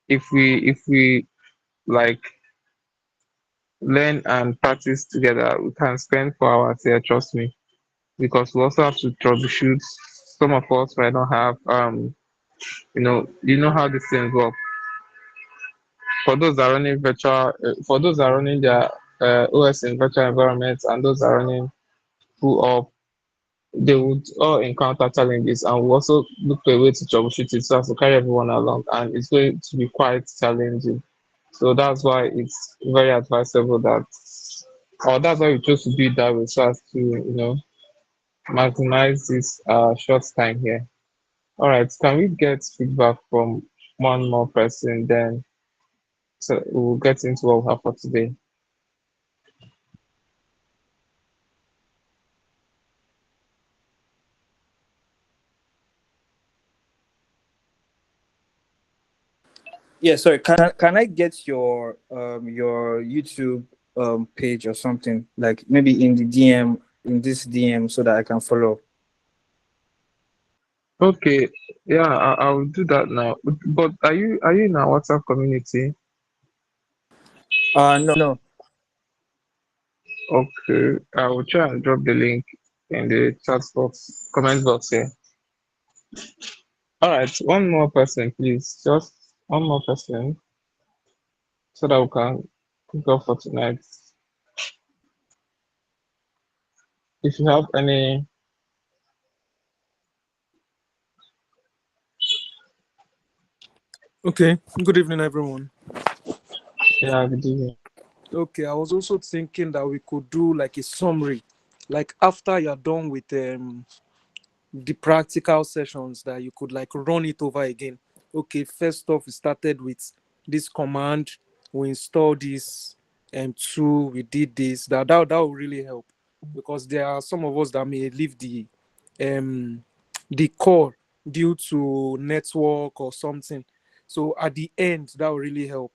if we like learn and practice together, we can spend 4 hours here, trust me. Because we also have to troubleshoot. Some of us might not have you know how these things work. For those that are running their OS in virtual environments and those that are running full up, they would all encounter challenges, and we also look for a way to troubleshoot it so as to carry everyone along, and it's going to be quite challenging. So that's why it's very advisable that, or that's why we chose to do it that way so as to maximize this short time here. All right, can we get feedback from one more person, then so we'll get into what we have for today. Yeah, sorry. Can I get your YouTube page or something, like maybe in the DM, in this DM, so that I can follow? Okay, yeah, I will do that now. But are you in our WhatsApp community? No. Okay, I will try and drop the link in the chat box, comment box here. All right, one more person, please. Just one more person, so that we can go for tonight. If you have any, Okay, good evening, everyone. yeah, good evening. Okay, I was also thinking that we could do like a summary, like after you're done with the practical sessions, that you could like run it over again. Okay, first off, we started with this command, we installed this tool, we did this. That will really help, because there are some of us that may leave um the core due to network or something. So at the end, that will really help,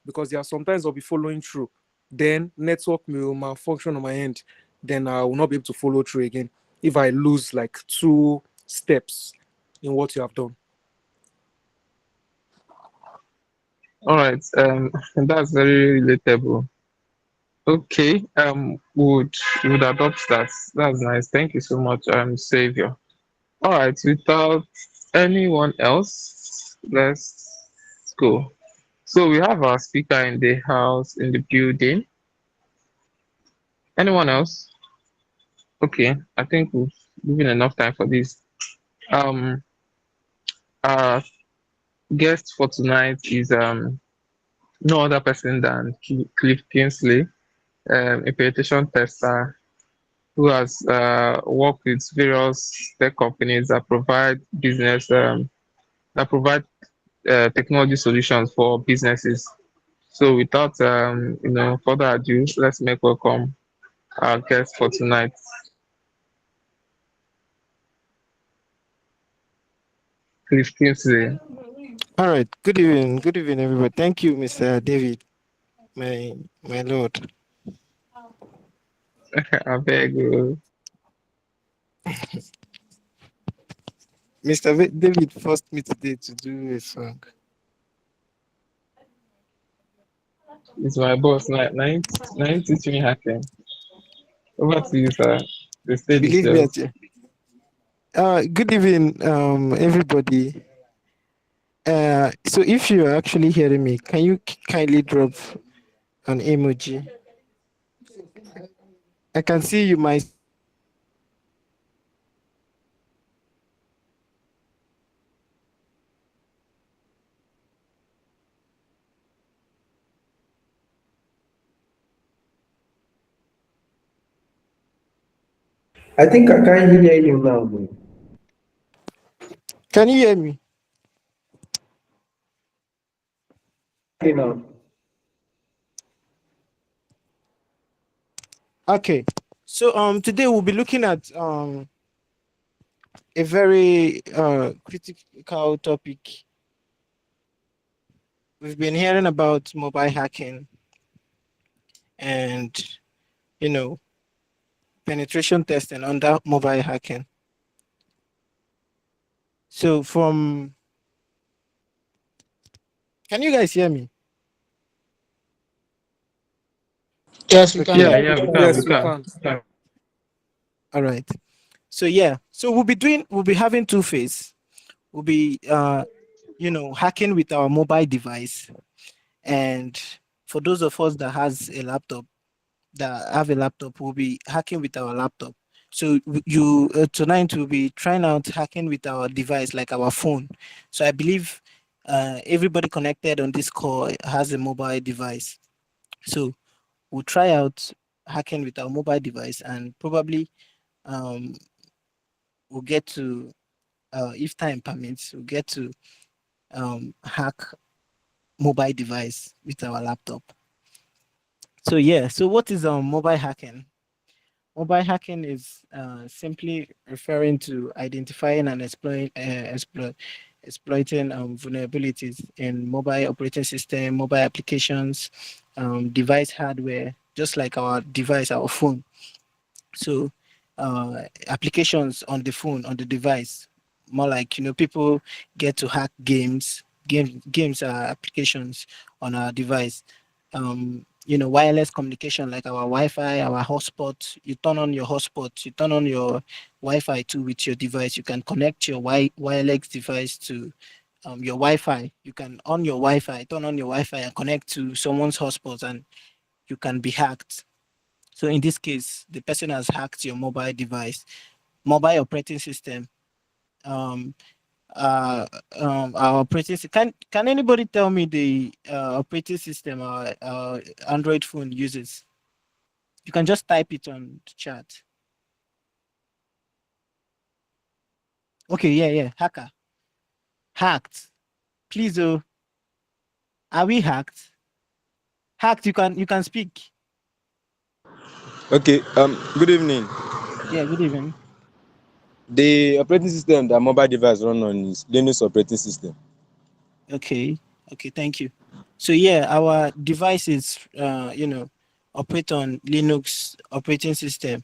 because there are sometimes I'll be following through, then network will malfunction on my end, then I will not be able to follow through again if I lose like 2 steps in what you have done. All right, that's very relatable. Okay, would adopt that. That's nice. Thank you so much, Savior. All right, without anyone else, let's go. So we have our speaker in the house, in the building. Anyone else? Okay, I think we've given enough time for this. Um, our guest for tonight is no other person than Cliff Kingsley, a penetration tester who has worked with various tech companies that provide technology solutions for businesses. So without further ado, let's make welcome our guest for tonight, Cliff Kingsley. All right. Good evening, everybody. Thank you, Mr. David, my lord. I beg you. David forced me today to do a song. He's my boss. Nine teach me hacking. Over to you, sir. The stage is Believe me, yours. good evening, everybody. So if you're actually hearing me, can you kindly drop an emoji? I can see you might. I think I can't hear you now, bro. Can you hear me? You know. Okay. So today we'll be looking at a very critical topic. We've been hearing about mobile hacking and you know penetration testing under mobile hacking. So from Can you guys hear me? Yes, we Okay. can. Yeah, yeah, we can, Yes, we we can. can. All right. So yeah. So we'll be having two phase. We'll be hacking with our mobile device, and for those of us that have a laptop, we'll be hacking with our laptop. So you tonight we'll be trying out hacking with our device, like our phone. So I believe everybody connected on this call has a mobile device. So we'll try out hacking with our mobile device, and probably um, we'll get to, if time permits, we'll get to hack mobile device with our laptop. So yeah, so what is mobile hacking? Mobile hacking is simply referring to identifying and exploiting vulnerabilities in mobile operating system, mobile applications, device hardware, just like our device, our phone. So applications on the phone, on the device, more like people get to hack games. Games are applications on our device. Wireless communication like our Wi-Fi, our hotspot. You turn on your hotspot, you turn on your Wi-Fi too with your device. You can connect your wireless device to your Wi-Fi. You can on your Wi-Fi, turn on your Wi-Fi and connect to someone's hotspot, and you can be hacked. So in this case, the person has hacked your mobile device, mobile operating system. Um, our operating can anybody tell me the operating system our Android phone uses? You can just type it on the chat. Okay, yeah, hacker, hacked. Please, oh, are we hacked? Hacked. You can speak. Okay, good evening. Yeah, good evening. The operating system that mobile device run on is Linux operating system. Okay, thank you. So yeah, our devices, operate on Linux operating system.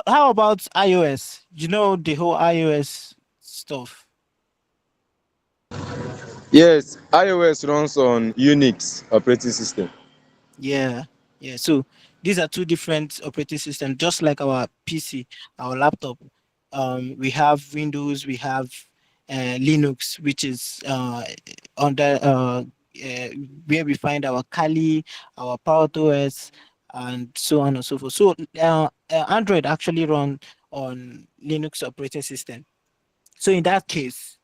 How about iOS? You know the whole iOS stuff. Yes, iOS runs on Unix operating system. Yeah, yeah. So these are two different operating systems, just like our PC, our laptop. We have Windows, we have Linux, which is under where we find our Kali, our PowerOS, and so on and so forth. So Android actually run on Linux operating system. So in that case,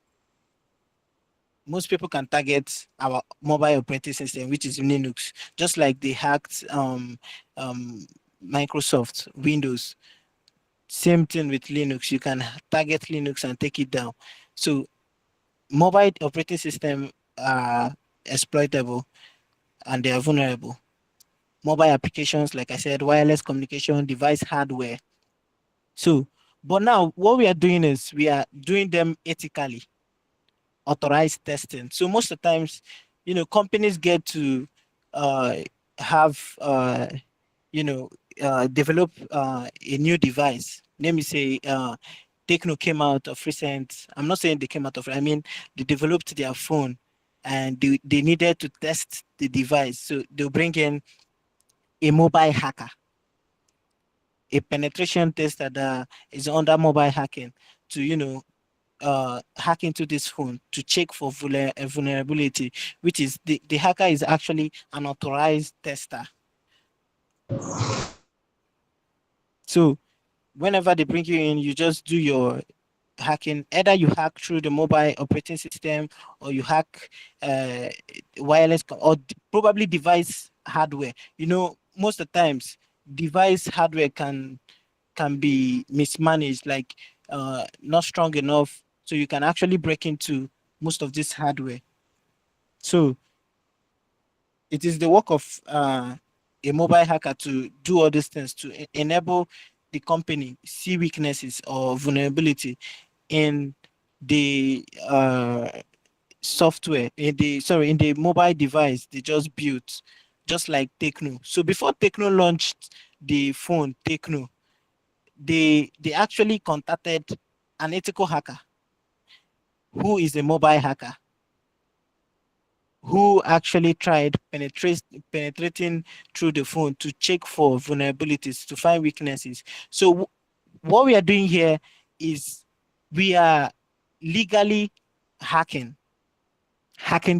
most people can target our mobile operating system, which is Linux, just like they hacked um, Microsoft Windows. Same thing with Linux. You can target Linux and take it down. So mobile operating system are exploitable and they are vulnerable. Mobile applications, like I said, wireless communication, device hardware. So, but now what we are doing is we are doing them ethically, authorized testing. So most of the times, companies get to uh, have you know develop a new device. Let me say Techno came out of recent. I'm not saying they came out of. I mean they developed their phone, and they needed to test the device. So they'll bring in a mobile hacker, a penetration tester that is under mobile hacking to hack into this phone to check for vulnerability, which is the hacker is actually an authorized tester. So whenever they bring you in, you just do your hacking. Either you hack through the mobile operating system, or you hack uh, or probably device hardware. Most of the times device hardware can be mismanaged, like not strong enough, so you can actually break into most of this hardware. So it is the work of a mobile hacker to do all these things to enable the company see weaknesses or vulnerability in the software, in the mobile device they just built, just like Techno. So before Techno launched the phone Techno, they actually contacted an ethical hacker who is a mobile hacker. who actually tried penetrating through the phone to check for vulnerabilities, to find weaknesses. So what we are doing here is we are legally hacking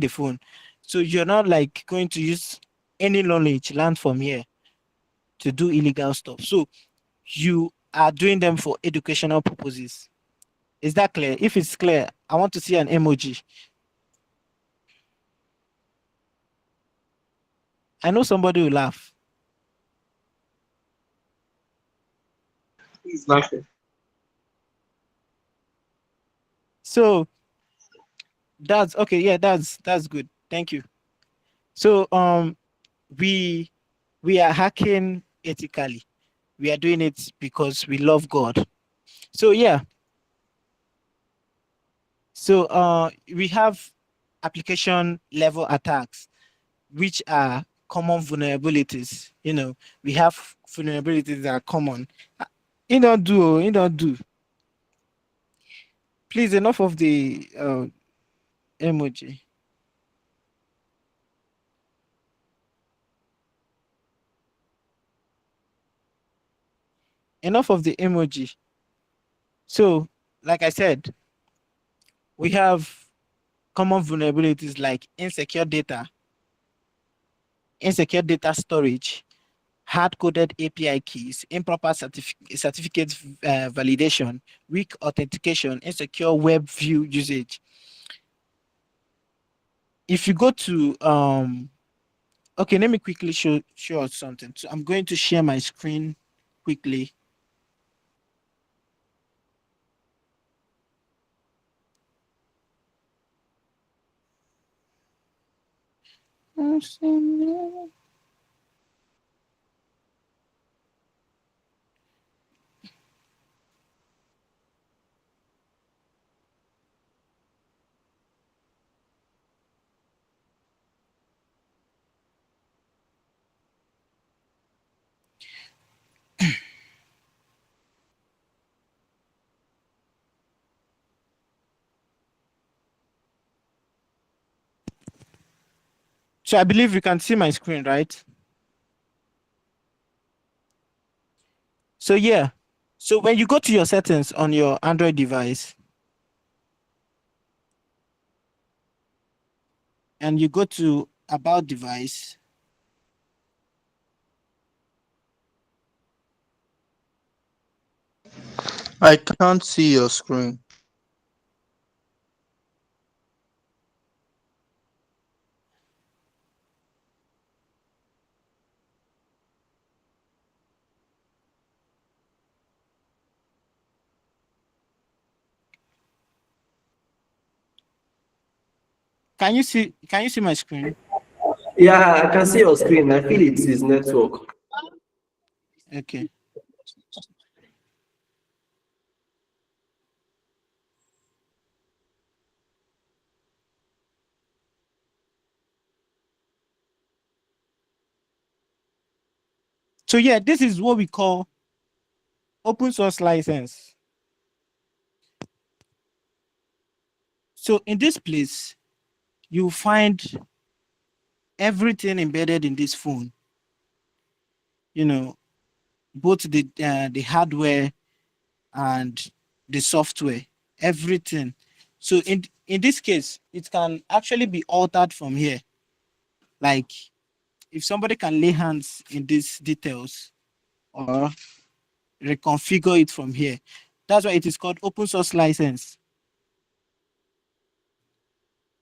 the phone. So you're not like going to use any knowledge learned from here to do illegal stuff. So you are doing them for educational purposes. Is that clear? If it's clear, I want to see an emoji. I know somebody will laugh. He's laughing. So that's okay. Yeah, that's good. Thank you. So we are hacking ethically. We are doing it because we love God. So yeah. So we have application level attacks, which are common vulnerabilities. You know, we have vulnerabilities that are common. You don't do, you don't do. Please, enough of the emoji. Enough of the emoji. So, like I said, we have common vulnerabilities like insecure data storage, hard-coded API keys, improper certificate validation, weak authentication, insecure web view usage. If you go to okay, let me quickly show us something. So I'm going to share my screen quickly. So I believe you can see my screen, right? So yeah. So when you go to your settings on your Android device and you go to about device, I can't see your screen. can you see my screen? Yeah, I can see your screen. I feel it is network. Okay. So yeah, this is what we call open source license. So in this place, you find everything embedded in this phone. You know, both the hardware and the software, everything. So in this case, it can actually be altered from here. Like if somebody can lay hands in these details or reconfigure it from here, that's why it is called open source license.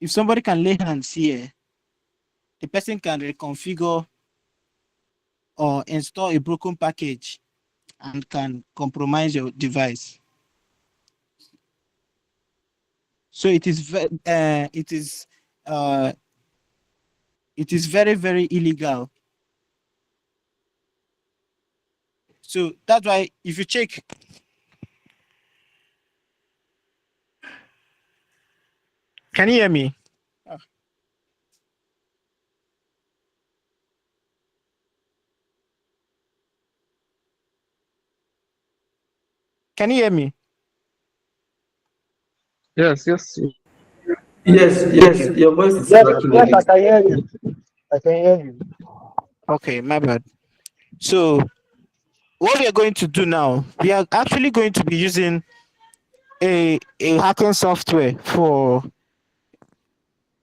If somebody can lay hands here, the person can reconfigure or install a broken package and can compromise your device. So uh, it is very, very illegal. So that's why if you check, can you hear me? Can you hear me? Yes, yes. Yes, Okay. your voice is Yes, cracking a yes, I bit. can hear you. I can hear you. Okay, my bad. So what we are going to do now, we are actually going to be using a hacking software for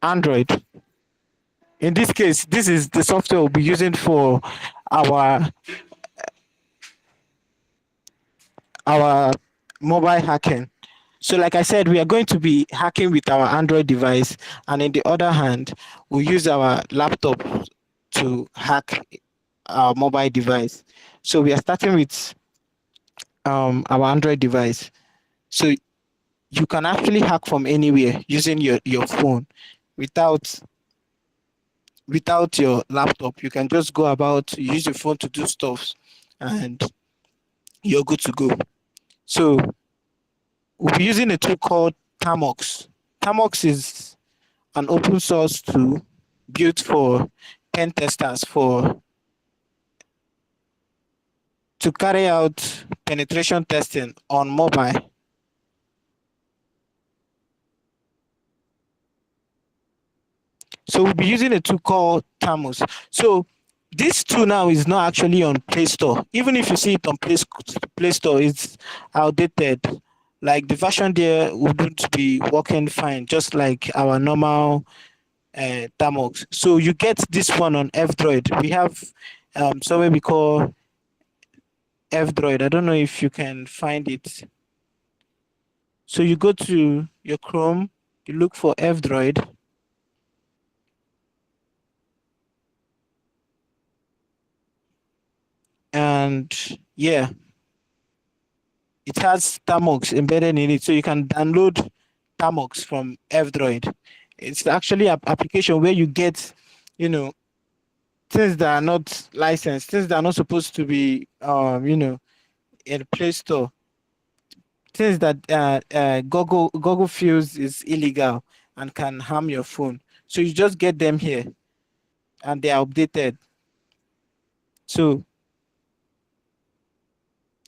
Android. In this case, this is the software we'll be using for our our mobile hacking. So, like I said, we are going to be hacking with our Android device, and in the other hand, we use our laptop to hack our mobile device. So, we are starting with our Android device. So, you can actually hack from anywhere using your phone without your laptop. You can just go about, use your phone to do stuff, and you're good to go. So, we'll be using a tool called Tamox. Tamox is an open source tool built for pen testers for to carry out penetration testing on mobile. So we'll be using a tool called Tamus. So this tool now is not actually on Play Store. Even if you see it on Play Store, it's outdated. Like the version there wouldn't be working fine, just like our normal Tamox. So you get this one on F-Droid. We have somewhere we call F-Droid. I don't know if you can find it. So you go to your Chrome, you look for F-Droid, and yeah, it has Tamox embedded in it. So you can download Tamox from F-Droid. It's actually an application where you get, you know, things that are not licensed, things that are not supposed to be, in Play Store, things that Google feels is illegal and can harm your phone. So you just get them here, and they are updated. So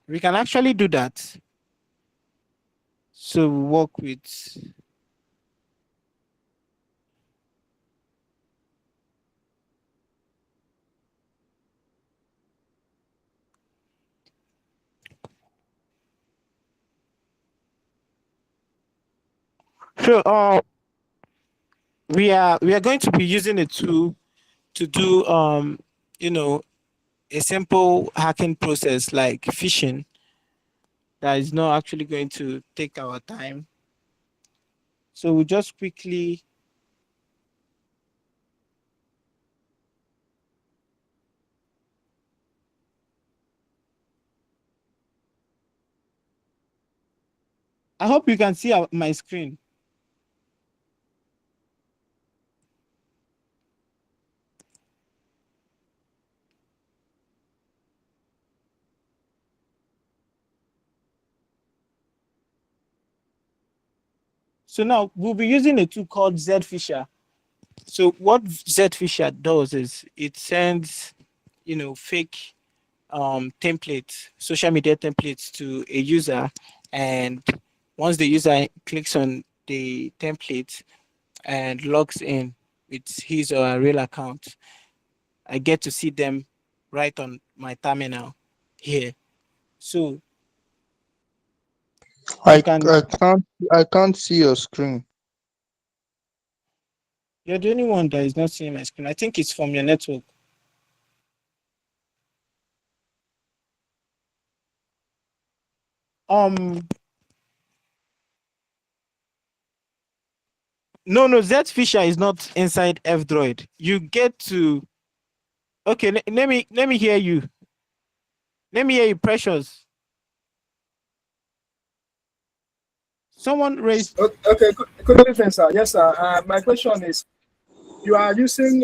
we can actually do that. So we work with. So we are going to be using a tool to do you know a simple hacking process like phishing that is not actually going to take our time. So we just quickly. I hope you can see my screen. So now we'll be using a tool called Zfisher. So what Zfisher does is it sends, fake templates, social media templates to a user, and once the user clicks on the template and logs in with his or her real account, I get to see them right on my terminal here. So you I, can. I can't see your screen. You're the only one that is not seeing my screen. I think it's from your network. Um, no, Zfisher is not inside F-Droid. You get to. Okay, let me hear you. Let me hear you, Precious. Someone raised. Okay, good evening, sir. Yes, sir. My question is, you are using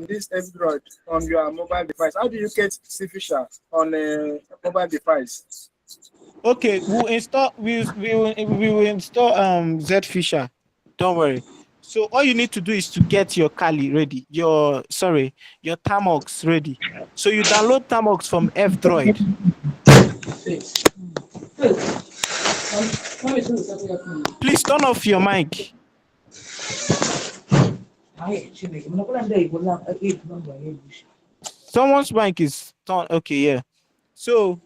this Android on your mobile device. How do you get Fisher on a mobile device? Okay, we'll install. We will install Zfisher. Don't worry. So all you need to do is to get your Kali ready. Your Tamox ready. So you download Tamox from F-Droid. Please turn off your mic. Someone's mic is turned. Okay, yeah. So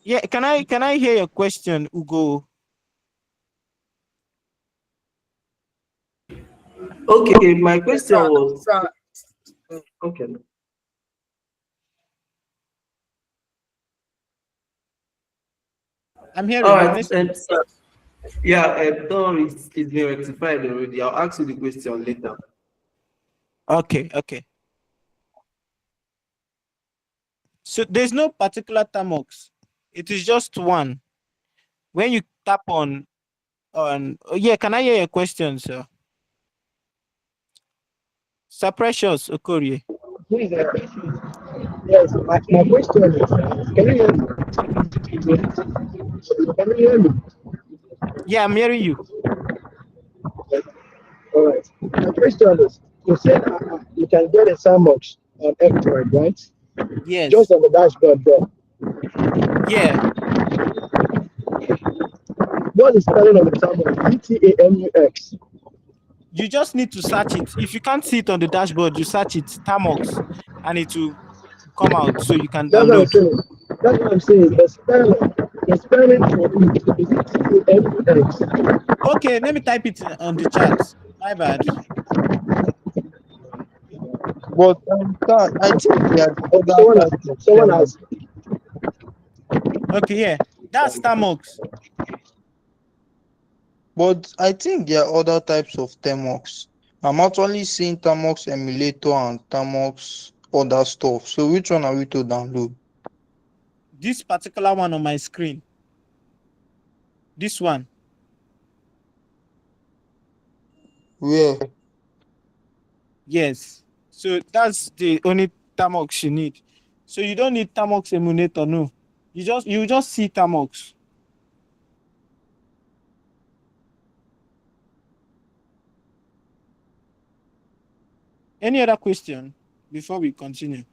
yeah, can I hear your question, Ugo? Okay, my question Sir, was sir, okay. I'm All hearing. I'm right, listening. sir, yeah, don't worry, it's been rectified already. I'll ask you the question later. Okay, okay. So there's no particular Tamox. It is just one. When you tap on oh, yeah, can I hear your question, sir? Sir Precious Okorie. Please, yes, my question is, can you hear me? Can you hear me? Yeah, I'm hearing you. All right. My question is, you said you can get a sandbox on Android, right? Just Yes. on the dashboard there. Yeah. What is spelling on the sandbox? ETAMUX. You just need to search it. If you can't see it on the dashboard, you search it, Tamox, and it will come out so you can That's what I'm download. saying. That's what I'm saying. The spelling for it is ETAMUX. Okay, let me type it on the chat. My bad. But I think there are Okay, other types of someone term, has. Okay, yeah. That's Tamox. but I think there are other types of Temox. I'm actually seeing Temox emulator and Temox other stuff. So which one are we to download? This particular one on my screen. This one. Where? Yes. So that's the only Tamox you need. So you don't need Tamox emulator, no. You just see Tamox. Any other question before we continue?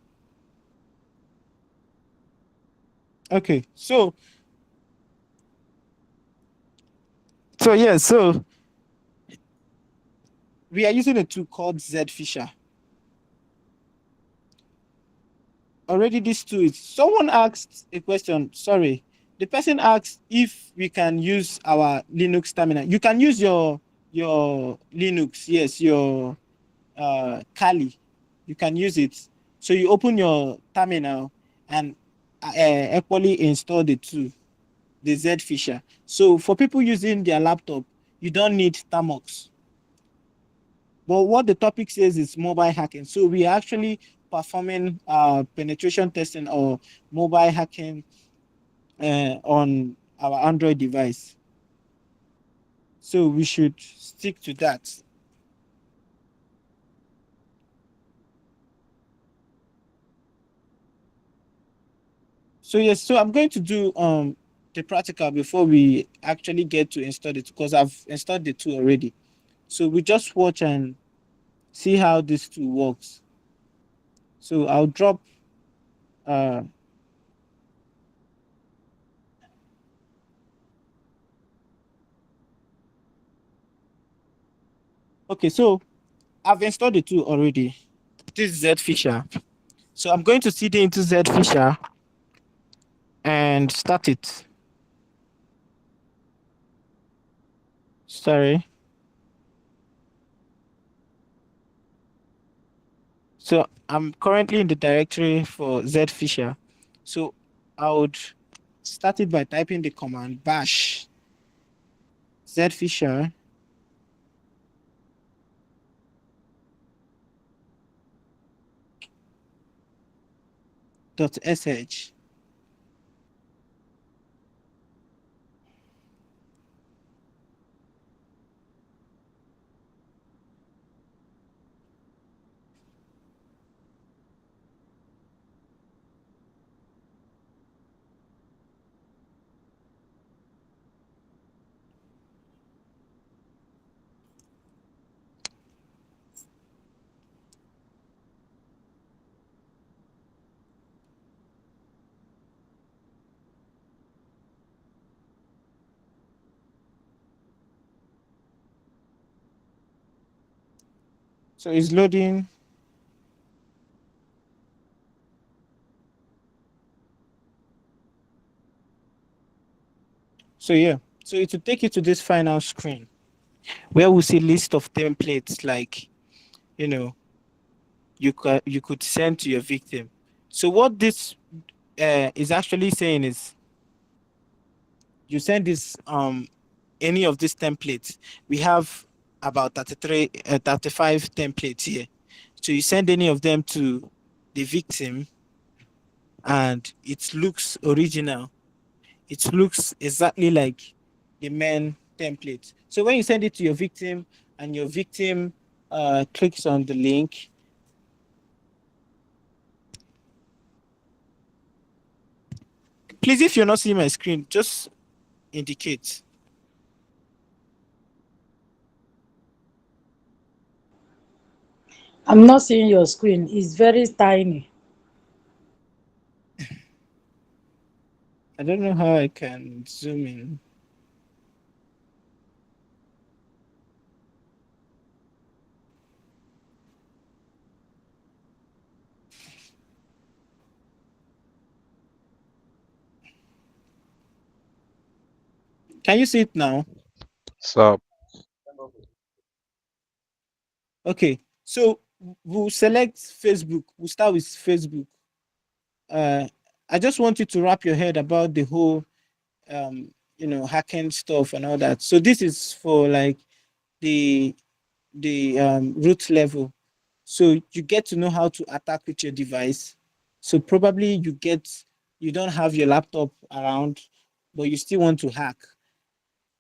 Okay. So we are using a tool called Zfisher. Already this tool is someone asked a question. Sorry. The person asked if we can use our Linux terminal. You can use your Linux, yes, your Kali. You can use it. So you open your terminal and equally install the tool, the Zfisher. So for people using their laptop, you don't need Tamox. But what the topic says is mobile hacking. So we are actually performing penetration testing or mobile hacking on our Android device. So we should stick to that. So yes, so I'm going to do the practical before we actually get to install it because I've installed the tool already. So we just watch and see how this tool works. So I'll drop uh okay, so I've installed the tool already. This is Zfisher. So I'm going to cd into Zfisher and start it. Sorry. So I'm currently in the directory for Zfisher. So I would start it by typing the command bash Zfisher .sh. So it's loading. So yeah, so it will take you to this final screen where we see list of templates like, you know, you could send to your victim. So what this is actually saying is you send this any of these templates. We have about 35 templates here. So you send any of them to the victim and it looks original. It looks exactly like the main template. So when you send it to your victim and your victim clicks on the link, please, if you're not seeing my screen, just indicate. I'm not seeing your screen. It's very tiny. I don't know how I can zoom in. Can you see it now? Stop. Okay, so we'll select Facebook. We'll start with Facebook. I just want you to wrap your head about the whole, hacking stuff and all that. So this is for like the root level. So you get to know how to attack with your device. So probably you don't have your laptop around, but you still want to hack.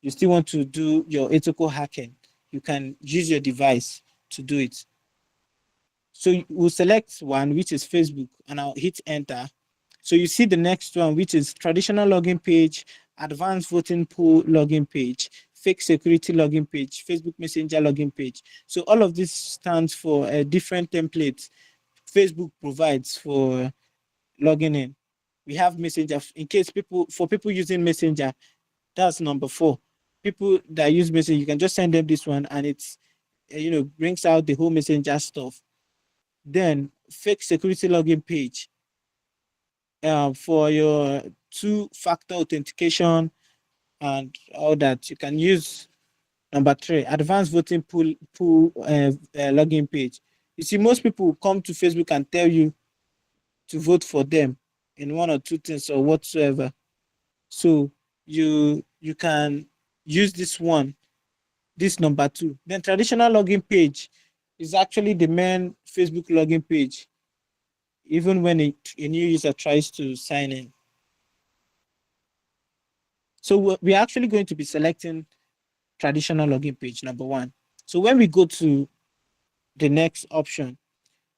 You still want to do your ethical hacking. You can use your device to do it. So we'll select one, which is Facebook, and I'll hit enter. So you see the next one, which is traditional login page, advanced voting pool login page, fake security login page, Facebook Messenger login page. So all of this stands for different templates Facebook provides for logging in. We have Messenger in case people using Messenger. That's number 4. People that use Messenger, you can just send them this one, and it's brings out the whole Messenger stuff. Then fake security login page for your two-factor authentication and all that. You can use number 3, advanced voting pool login page. You see, most people come to Facebook and tell you to vote for them in one or two things or whatsoever. So you can use this one, this number 2. Then traditional login page is actually the main Facebook login page, even when a new user tries to sign in. So we're actually going to be selecting traditional login page, number 1. So when we go to the next option,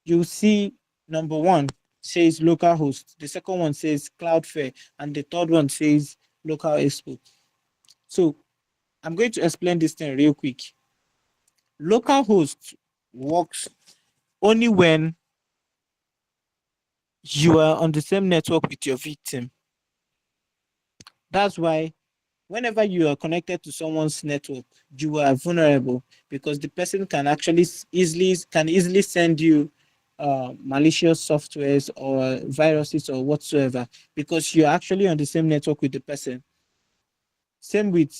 you'll see number 1 says localhost, the second one says Cloudflare, and the third one says local expo. So I'm going to explain this thing real quick. Localhost works only when you are on the same network with your victim. That's why whenever you are connected to someone's network, you are vulnerable because the person can actually easily send you malicious softwares or viruses or whatsoever because you're actually on the same network with the person. Same with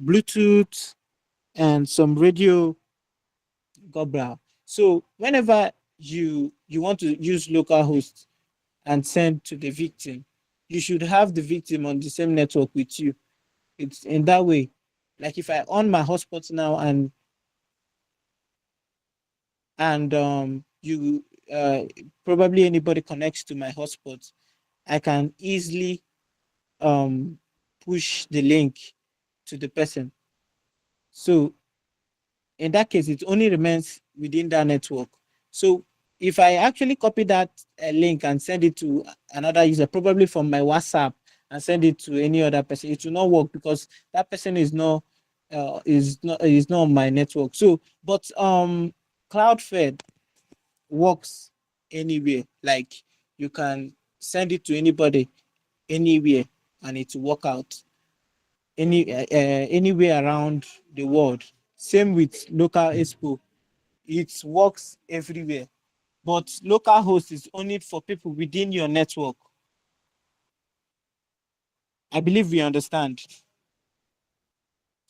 Bluetooth and some radio gobra. So whenever you want to use localhost and send to the victim, you should have the victim on the same network with you. It's in that way. Like if I on my hotspot now and you probably anybody connects to my hotspot, I can easily push the link to the person. So in that case, it only remains within that network. So if I actually copy that link and send it to another user, probably from my WhatsApp, and send it to any other person, it will not work because that person is not on my network. So, but Cloudflare works anywhere. Like you can send it to anybody, anywhere, and it will work out anywhere around the world. Same with local expo. It works everywhere. But local host is only for people within your network. I believe we understand.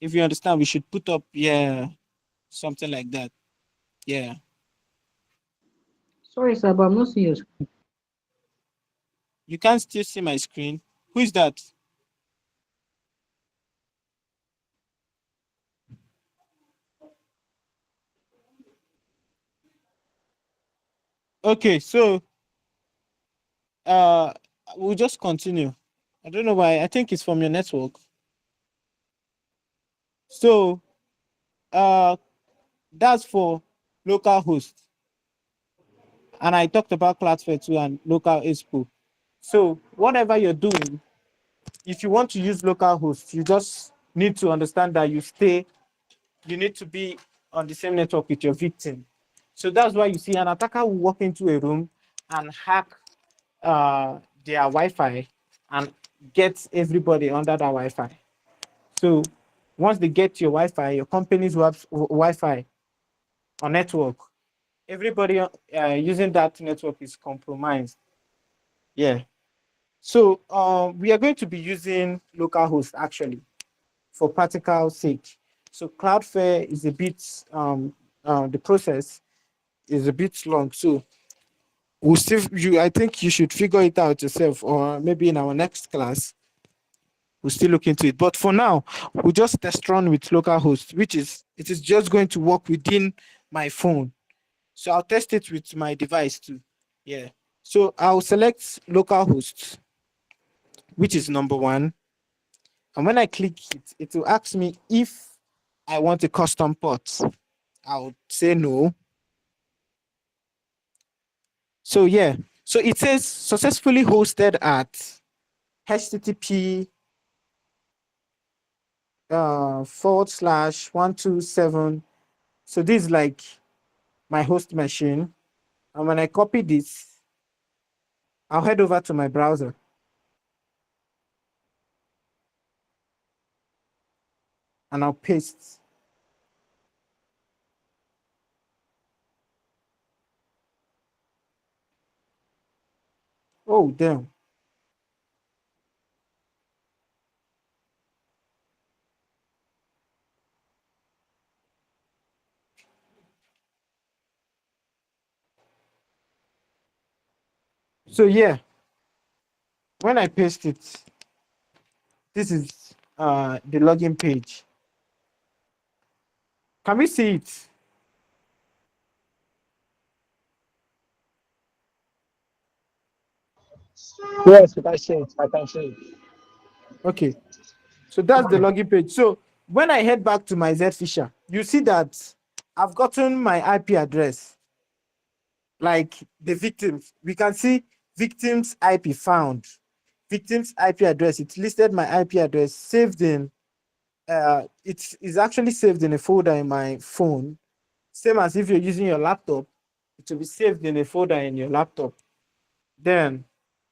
If you understand, we should put up, yeah, something like that. Yeah. Sorry, sir, but I'm not seeing your screen. You can still see my screen. Who is that? Okay, so uh we'll just continue. I don't know why. I think it's from your network. So that's for local host. And I talked about Cloudflare too and local expo. So whatever you're doing, if you want to use local host, you just need to understand that you need to be on the same network with your victim. So that's why you see an attacker will walk into a room and hack their Wi-Fi and get everybody under that Wi-Fi. So once they get your Wi-Fi, your company's Wi-Fi or network, everybody using that network is compromised. Yeah. So we are going to be using localhost actually for practical sake. So Cloudflare is a bit the process is a bit long. So we'll still I think you should figure it out yourself, or maybe in our next class we'll still look into it. But for now, we'll just test run with localhost, which is it is just going to work within my phone. So I'll test it with my device too. Yeah. So I'll select localhost, which is number one. And when I click it, it will ask me if I want a custom port. I'll say no. So yeah. So it says successfully hosted at http /127. So this is like my host machine. And when I copy this, I'll head over to my browser. And I'll paste. Oh, damn. So yeah, when I paste it, this is the login page. Can we see it? Yes, I see it. I can see it. Okay. So that's the login page. So when I head back to my Zfisher, you see that I've gotten my IP address, like the victims. We can see victims IP found, victims IP address. It listed my IP address saved in. It is actually saved in a folder in my phone, same as if you're using your laptop. It will be saved in a folder in your laptop. Then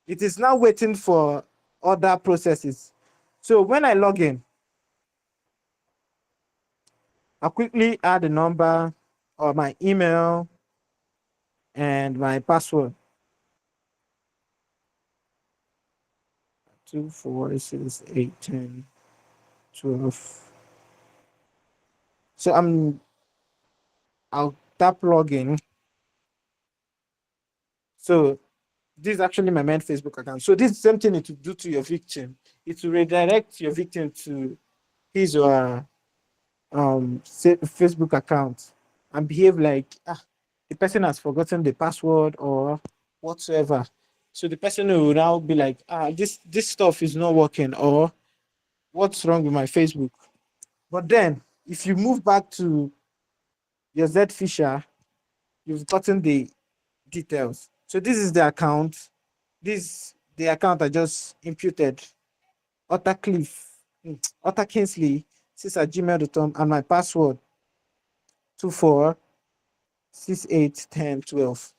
it is now waiting for other processes. So when I log in, I'll quickly add a number or my email and my password. 2, 4, 6, 8, 10, 12. So I'll tap login. So this is actually my main Facebook account. So this is the same thing it will do to your victim. It will redirect your victim to his or her Facebook account and behave like the person has forgotten the password or whatsoever. So the person will now be like, this stuff is not working, or what's wrong with my Facebook? But then if you move back to your Zfisher, you've gotten the details. So this is the account. This the account I just imputed. Otter Kingsley 6@gmail.com, and my password 24681012.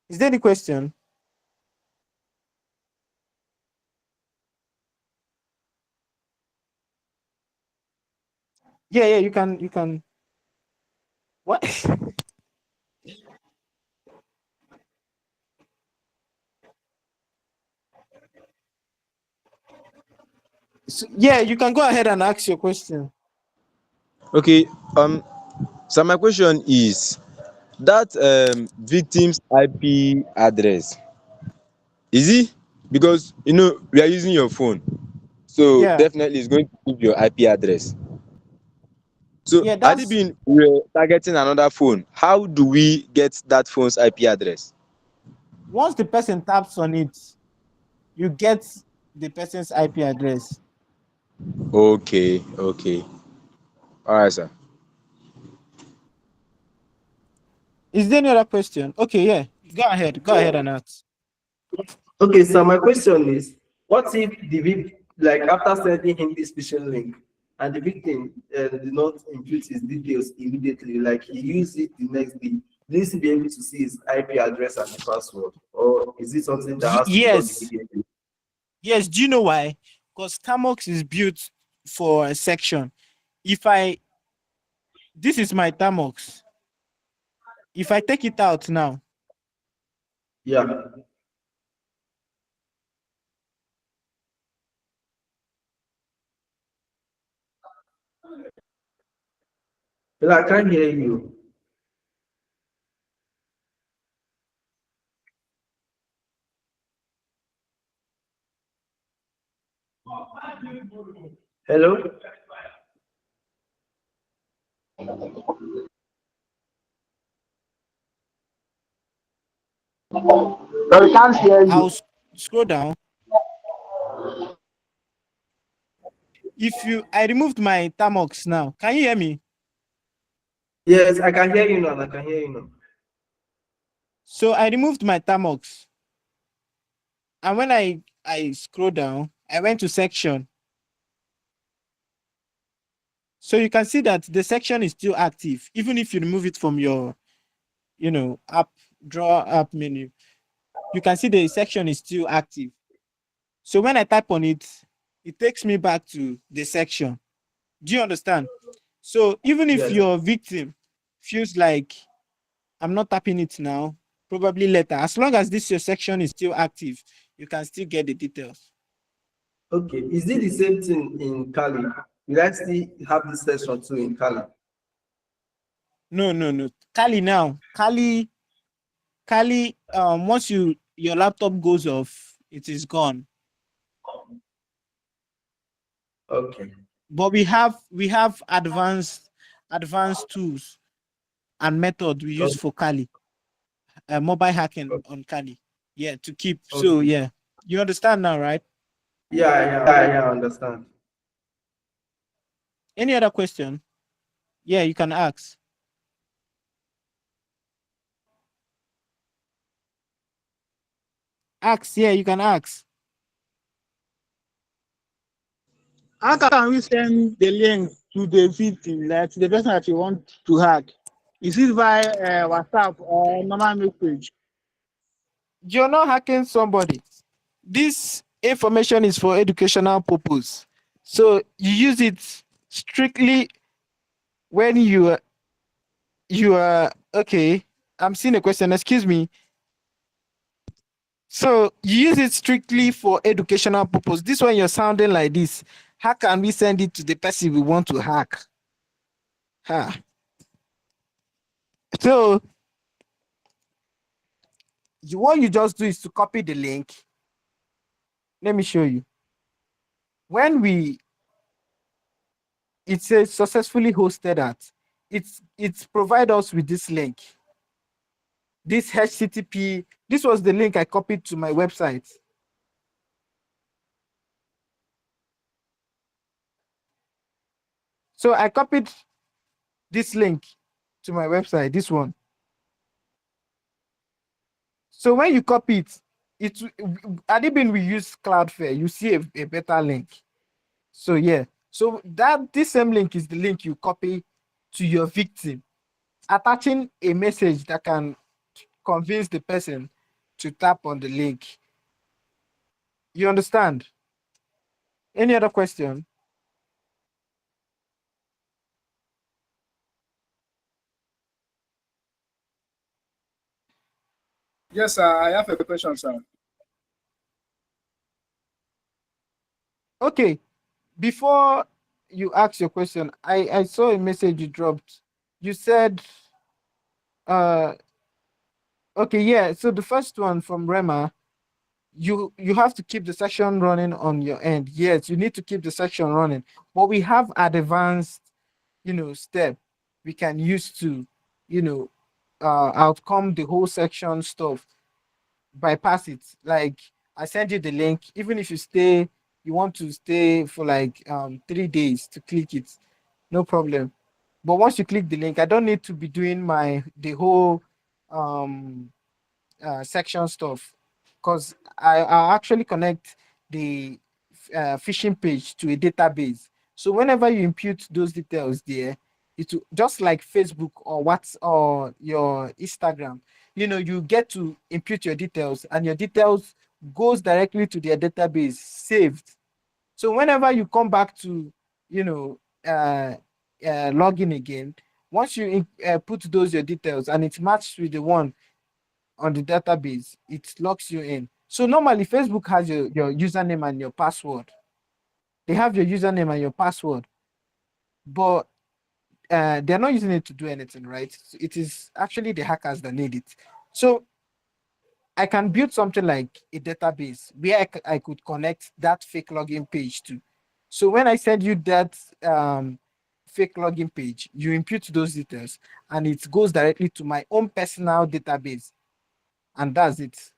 Is there any question? Yeah, you can. What? Yeah, you can go ahead and ask your question. Okay, so my question is that victim's IP address, is it, because we are using your phone, so Yeah, definitely it's going to give your IP address. So yeah. had it That's been we were targeting another phone, how do we get that phone's IP address? once the person taps on it, you get the person's IP address. Okay, okay. All right, sir. Is there any other question? Okay, yeah. Go ahead. Go ahead and ask. Okay, so my question is, what if the like after sending him this phishing link, and the victim did not input his details immediately, like he used it the next day, needs to be able to see his IP address and the password, or is it something that has to be done Yes, immediately? yes. Do you know why? Because Tamox is built for a section. If I This is my Tamox. If I take it out now, Yeah. Well, I can't hear you. Hello? No, we can't hear I'll you. scroll down. I removed my Tamox now. Can you hear me? Yes, I can hear you now. I can hear you now. So I removed my Tamox. And when I scroll down, I went to section. So you can see that the section is still active, even if you remove it from your, app drawer app menu. You can see the section is still active. So when I type on it, it takes me back to the section. Do you understand? So even if Yes. your victim feels like I'm not tapping it now, probably later, as long as this your section is still active, you can still get the details. Okay. Is it the same thing in Kali? Will I still have this session too in Kali? No, no, no. Kali, once your laptop goes off, it is gone. Okay. But we have advanced tools and method we use Okay. for Kali, mobile hacking on Kali. Yeah, to keep. So Okay. yeah, you understand now, right? Yeah, I understand. Any other question? Yeah, you can ask. Ask, yeah, you can ask. How can we send the link to the victim, like to the person that you want to hack? Is it via WhatsApp or normal message? You're not hacking somebody. This information is for educational purpose. So you use it strictly when you are okay. I'm seeing a question. Excuse me. So you use it strictly for educational purpose. This one you're sounding like this. How can we send it to the person we want to hack? Ha. So what you just do is to copy the link. Let me show you. When it says successfully hosted at, it's provide us with this link. This HTTP. This was the link I copied to my website. So I copied this link to my website, this one. So when you copy it, had it been we use Cloudflare, you see a better link. So yeah, so this same link is the link you copy to your victim, attaching a message that can convince the person to tap on the link. You understand? Any other question? Yes, sir. I have a question, sir. Okay, before you ask your question, I saw a message you dropped. You said, uh, okay, yeah. So the first one from Rema, you have to keep the session running on your end. Yes, you need to keep the session running, but we have advanced, step we can use to, you know, outcome the whole section stuff, bypass it. Like I send you the link, even if you want to stay for like 3 days to click it, no problem. But once you click the link, I don't need to be doing the whole um section stuff, because I'll actually connect the phishing page to a database. So whenever you input those details there, it will, just like Facebook or or your Instagram, you get to input your details, and your details goes directly to their database saved. So whenever you come back to, you know, log in again, once you put those your details and it's matched with the one on the database, it locks you in. So normally Facebook has your username and your password. They have your username and your password, but they're not using it to do anything, right? So it is actually the hackers that need it. So I can build something like a database where I could connect that fake login page to. So when I send you that fake login page, you input those details and it goes directly to my own personal database. And that's it.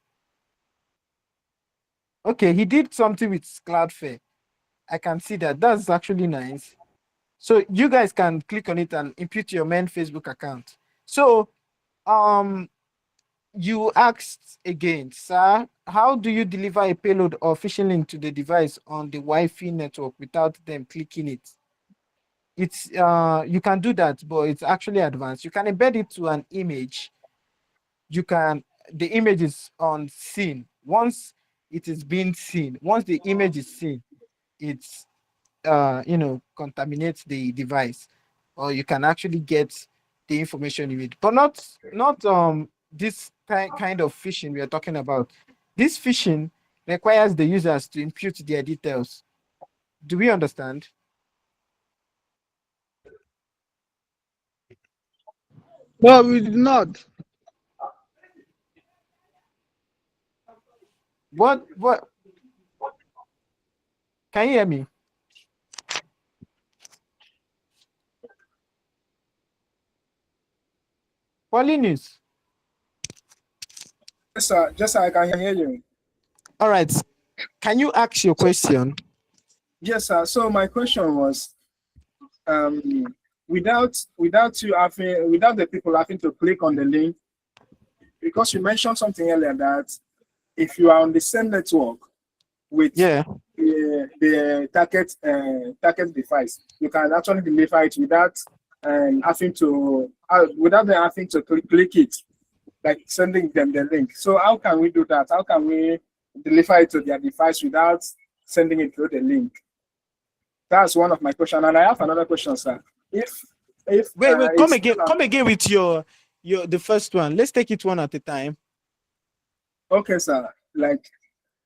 Okay, he did something with Cloudflare. I can see that. That's actually nice. So you guys can click on it and input your main Facebook account. So you asked again, sir, how do you deliver a payload or phishing link to the device on the Wi-Fi network without them clicking it? It's you can do that, but it's actually advanced. You can embed it to an image. The image is on scene. Once it is being seen, once the image is seen, it's contaminates the device, or you can actually get the information you need, but not this kind of phishing we are talking about. This phishing requires the users to input their details. Do we understand? No, we did not. What can you hear me? Paulinus. Yes, sir. Yes, sir. I can hear you. All right, can you ask your question? Yes, sir. So my question was, without you having, without the people having to click on the link, because you mentioned something earlier that if you are on the same network with the target device, you can actually deliver it without without them having to click it, like sending them the link. So how can we do that? How can we deliver it to their device without sending it through the link? That's one of my questions. And I have another question, sir. If Wait, it's come again with your the first one. Let's take it one at a time. okay, sir. Like,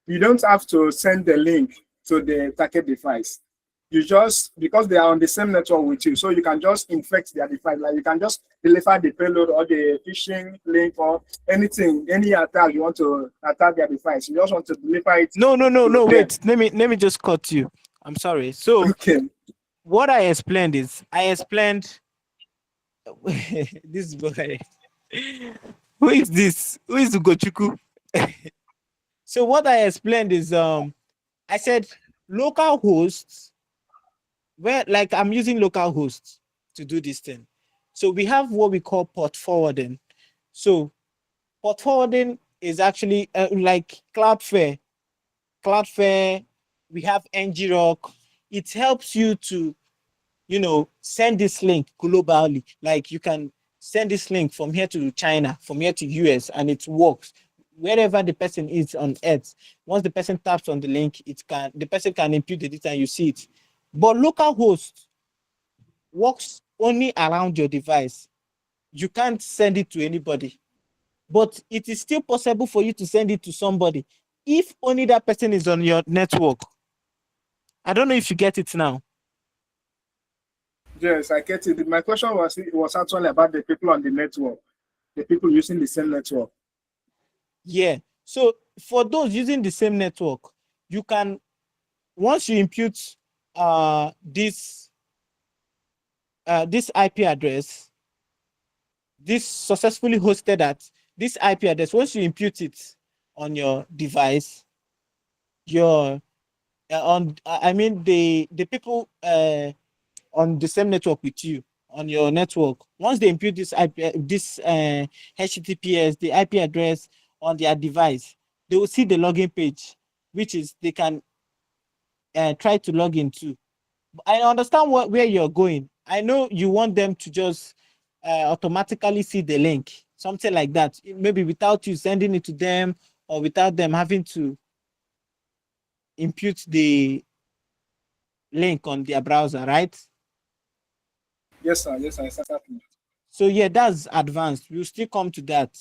you don't have to send the link to the target device. You just, because they are on the same network with you, so you can just infect their device. Like, you can just deliver the payload or the phishing link or anything, any attack you want to attack their device. You just want to deliver it. No. Wait, let me just cut you. I'm sorry. So okay, what I explained is this boy. Who is this? Who is Ugochukwu? So what I explained is I said local hosts, where like I'm using local hosts to do this thing. So we have what we call port forwarding. So port forwarding is actually like Cloudflare. We have ngrok. It helps you to send this link globally. Like you can send this link from here to China, from here to US, and it works wherever the person is on earth. Once the person taps on the link, the person can input the data and you see it. But local host works only around your device. You can't send it to anybody. but it is still possible for you to send it to somebody if only that person is on your network. I don't know if you get it now. Yes, I get it. My question was, it was actually about the people on the network, the people using the same network. Yeah. So for those using the same network, you can, once you impute this IP address, this successfully hosted at this IP address, once you impute it on your device, your on I mean the people on the same network with you on your network, once they impute this IP, this HTTPS, the IP address on their device, they will see the login page, which is they can try to log into. I understand where you're going. I know you want them to just automatically see the link, something like that, maybe without you sending it to them or without them having to impute the link on their browser, right? Yes, sir. Yes, sir. Exactly. So yeah, that's advanced. We'll still come to that.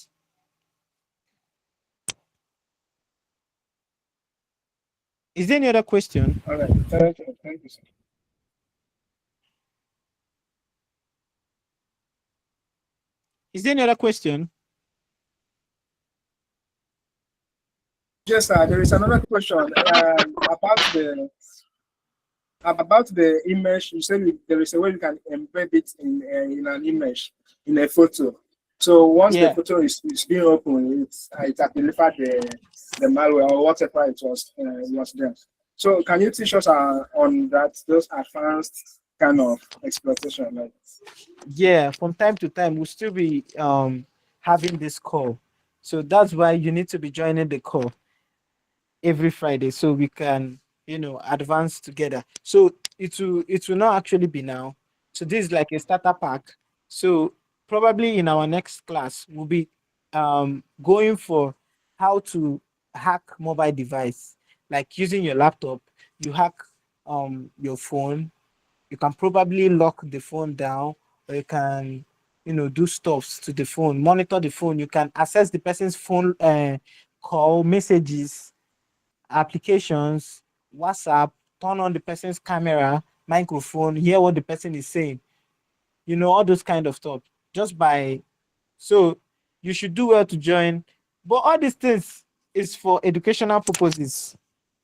Is there any other question? All right. Thank you. Thank you, sir. Is there any other question? Yes, sir. There is another question about the image. You said there is a way you can embed it in an image, in a photo. So once the photo is being opened, it identified the malware or whatever it was there. So can you teach us on that, those advanced kind of exploitation? Like, yeah, from time to time we'll still be having this call, so that's why you need to be joining the call every Friday so we can advance together. So it will not actually be now. So this is like a starter pack. So probably in our next class we'll be going for how to hack mobile device, like using your laptop. You hack your phone. You can probably lock the phone down, or you can do stuffs to the phone, monitor the phone. You can access the person's phone call messages, applications, WhatsApp, turn on the person's camera, microphone, hear what the person is saying, all those kind of stuff. Just by so you should do well to join. But all these things is for educational purposes,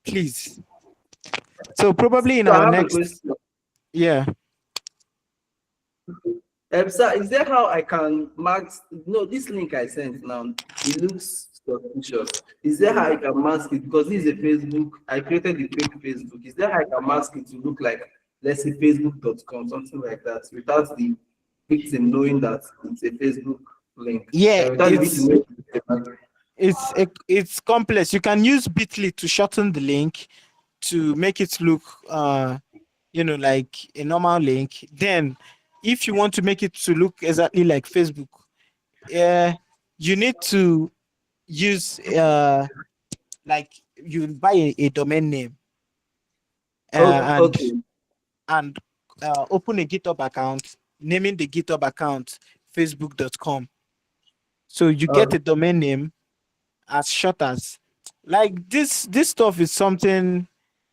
please. So probably in So I our have a next, question. yeah. Sir, is there how I can mask? No, this link I sent now, it looks suspicious. Is there how I can mask it? Because this is a Facebook, I created the fake Facebook. Is there how I can mask it to look like, let's say, facebook.com, something like that, without the victim knowing that it's a Facebook link? Yeah, Without the victim knowing it's complex. You can use Bitly to shorten the link to make it look like a normal link. Then if you want to make it to look exactly like Facebook, you need to use like you buy a domain name Okay. and open a GitHub account, naming the GitHub account facebook.com. So you get a domain name as short as, like, this stuff is something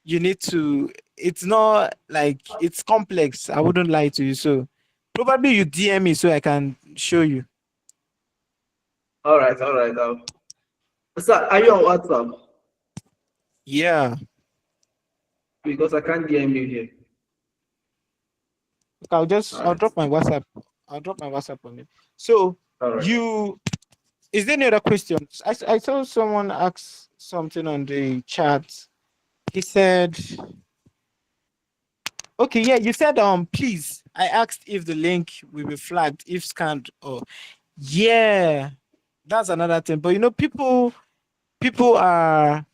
you need to, it's not like it's complex. I wouldn't lie to you. So probably you DM me so I can show you. All right. Sir, are you on WhatsApp? Yeah. Because I can't DM you here. I'll drop my WhatsApp. I'll drop my WhatsApp on it. So is there any other questions? I saw someone ask something on the chat. He said, okay, yeah, you said please. I asked if the link will be flagged if scanned. Or yeah, that's another thing. But people are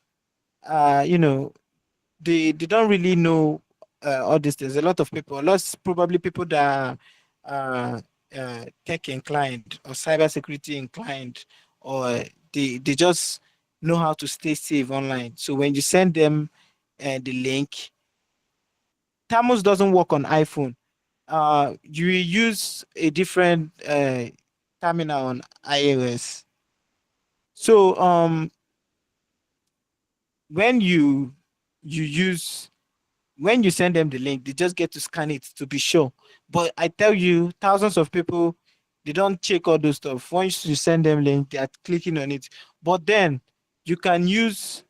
they don't really know all these things. A lot of people, lots probably people that are tech inclined or cybersecurity inclined, or they just know how to stay safe online. So when you send them the link, Tamus doesn't work on iPhone. You use a different terminal on iOS. So when you use when you send them the link, they just get to scan it to be sure. But I tell you, thousands of people, they don't check all those stuff. Once you send them link, they are clicking on it. But then you can use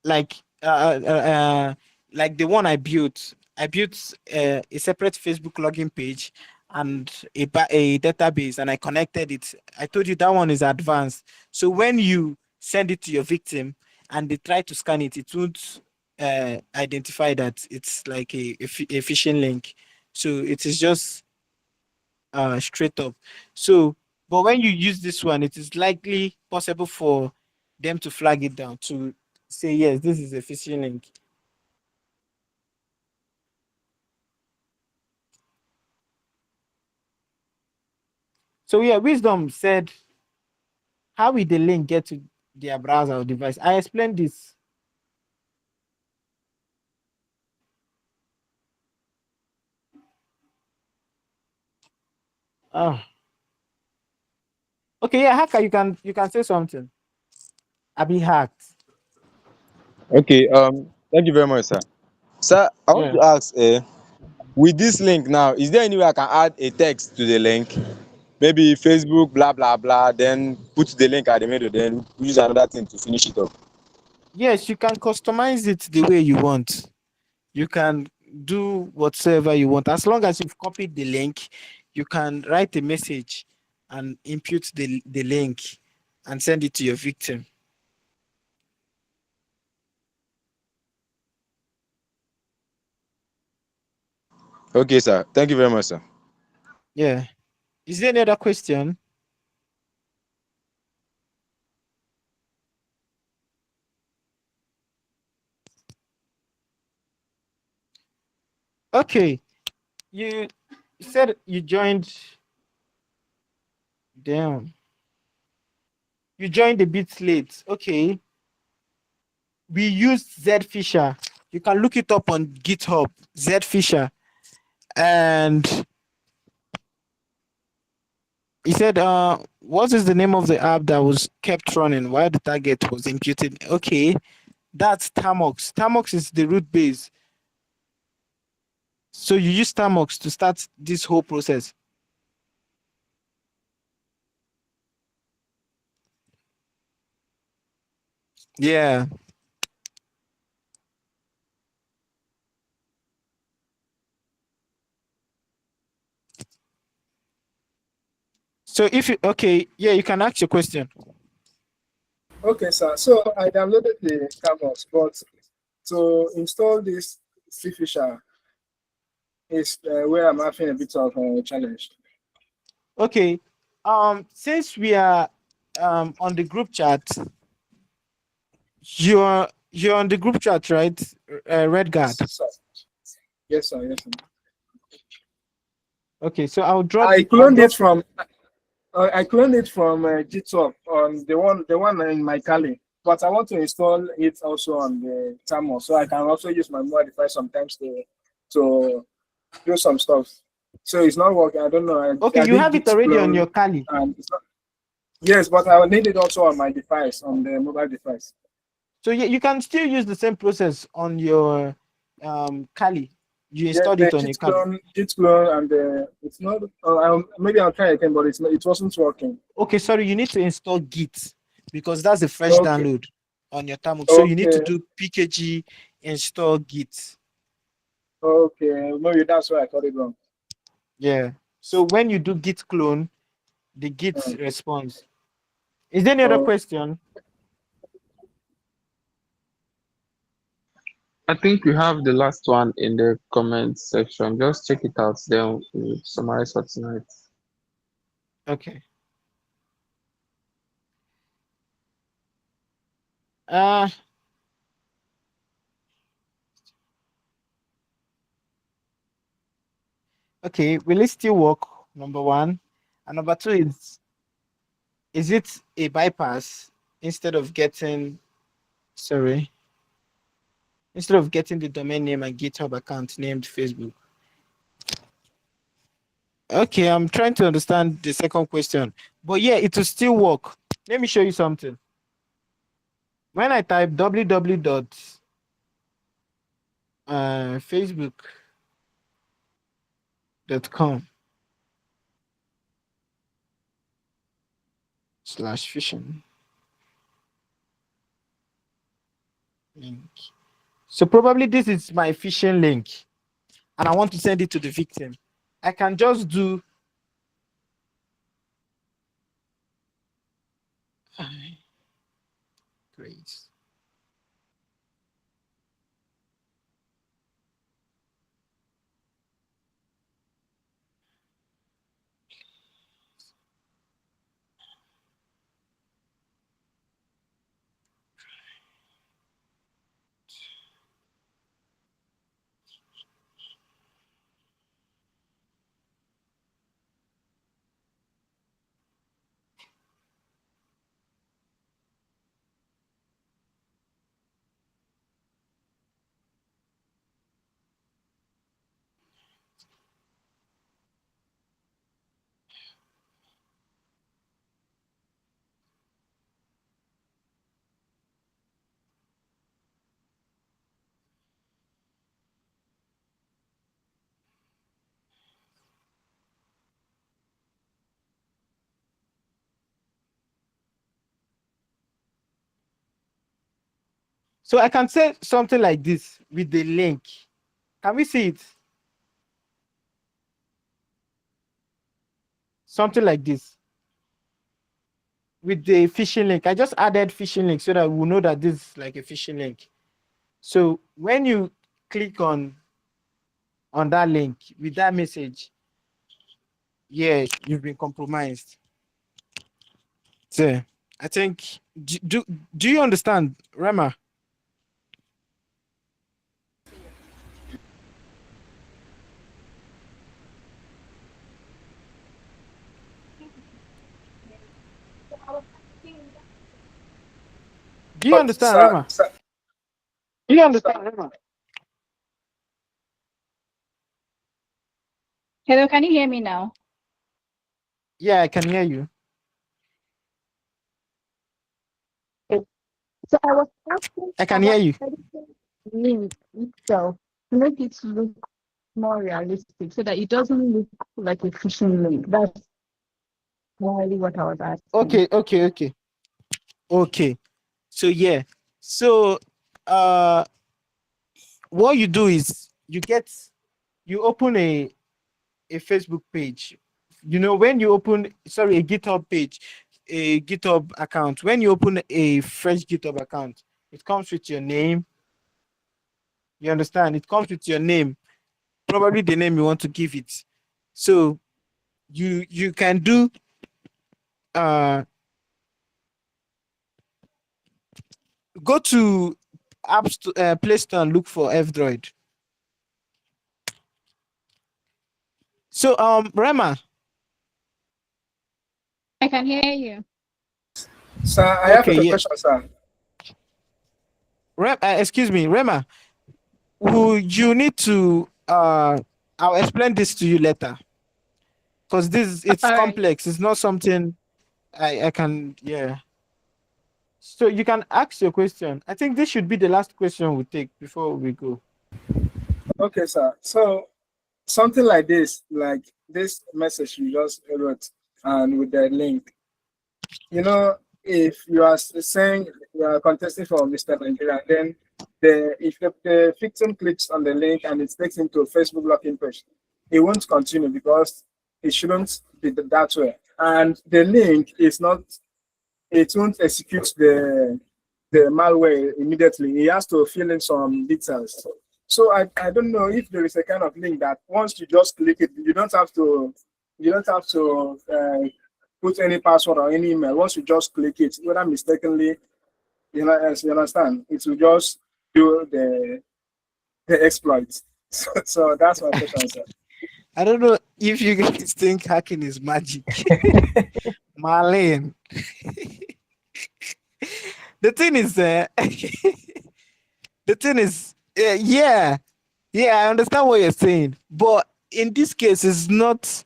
like like the one I built. I built a separate Facebook login page and a database, and I connected it. I told you that one is advanced. So when you send it to your victim and they try to scan it, it won't identify that it's like a phishing link. So it is just straight up. So, but when you use this one, it is likely possible for them to flag it down to say, yes, this is a phishing link. So yeah, Wisdom said, how will the link get to their browser or device? I explained this. Oh. Okay, yeah, hacker, you can say something. I be hacked. Okay, thank you very much, sir. Sir, I want Yeah. to ask, with this link now, is there any way I can add a text to the link? Maybe Facebook, blah blah blah, then put the link at the middle, then use another thing to finish it up. Yes, you can customize it the way you want. You can do whatsoever you want. As long as you've copied the link, you can write a message and impute the link and send it to your victim. Okay, sir. Thank you very much, sir. Yeah. Is there any other question? Okay. You said you joined. Damn. You joined a bit late. Okay. We used Z Fisher. You can look it up on GitHub, Z Fisher. And he said, what is the name of the app that was kept running while the target was imputed? Okay, that's Tamox. Tamox is the root base. So you use Tamox to start this whole process. Yeah. So if you okay, yeah, you can ask your question. Okay, sir. So I downloaded the canvas, but to install this C Fisher is where I'm having a bit of a challenge. Okay. Since we are on the group chat, you're on the group chat, right? Red Guard. Yes, sir. Yes, sir. Yes, sir. Okay, so I'll drop. I cloned it from GitHub on the one in my Kali, but I want to install it also on the Tamo, so I can also use my mobile device sometimes to do some stuff. So it's not working. I don't know. Okay, I you did have it git already on clone, your Kali. and it's not, yes, but I will need it also on my device, on the mobile device. So yeah, you can still use the same process on your Kali. You Yeah, installed the it on your Kali. git clone, and it's not. Maybe I'll try again, but it wasn't working. Okay, sorry, you need to install Git because that's a fresh Okay. download on your Tamuk. So you need to Okay. do pkg install Git. Okay. Maybe that's why I got it wrong. Yeah. So when you do Git clone, the Git responds. Is there any other question? I think we have the last one in the comment section. Just check it out, then we'll summarize for tonight. Okay. Okay, will it still work? Number one. And number two is it a bypass instead of getting instead of getting the domain name and GitHub account named Facebook? Okay, I'm trying to understand the second question. But yeah, it will still work. Let me show you something. When I type www.facebook.com/phishing link. So probably this is my phishing link, and I want to send it to the victim. I can just do great. So I can say something like this with the link. Can we see it? Something like this with the phishing link. I just added phishing link so that we'll know that this is like a phishing link. So when you click on that link with that message, yeah, you've been compromised. So I think do you understand, Rema? Do you But understand, Rema? Do you understand, Rema? Hello, can you hear me now? Yeah, I can hear you. So I was asking I can hear about you. editing the link itself to make it look more realistic so that it doesn't look like a phishing link. That's really what I was asking. Okay. So yeah. So what you do is you open a Facebook page. You know, when you open a GitHub page, a GitHub account, when you open a fresh GitHub account, it comes with your name. You understand? It comes with your name, probably the name you want to give it. So you can do go to Play Store and look for F-Droid. So Rema. I can hear you. Sir, I have Okay, a yeah. question, sir. Excuse me, Rema. You need to I'll explain this to you later, because it's All right. complex. It's not something I can, yeah. So you can ask your question. I think this should be the last question we take before we go. Okay, sir. So something like this message you just wrote, and with the link, if you are saying you are contesting for Mr. Nigeria, then if the victim clicks on the link and it takes him to a Facebook login page, it won't continue because it shouldn't be that way. And the link is not, it won't execute the malware immediately. He has to fill in some details. So I don't know if there is a kind of link that once you just click it, you don't have to put any password or any email. Once you just click it, whether mistakenly, as you understand, it will just do the exploit. So that's my question, sir. I don't know if you guys think hacking is magic. Marlene. The thing is, yeah, I understand what you're saying, but in this case, it's not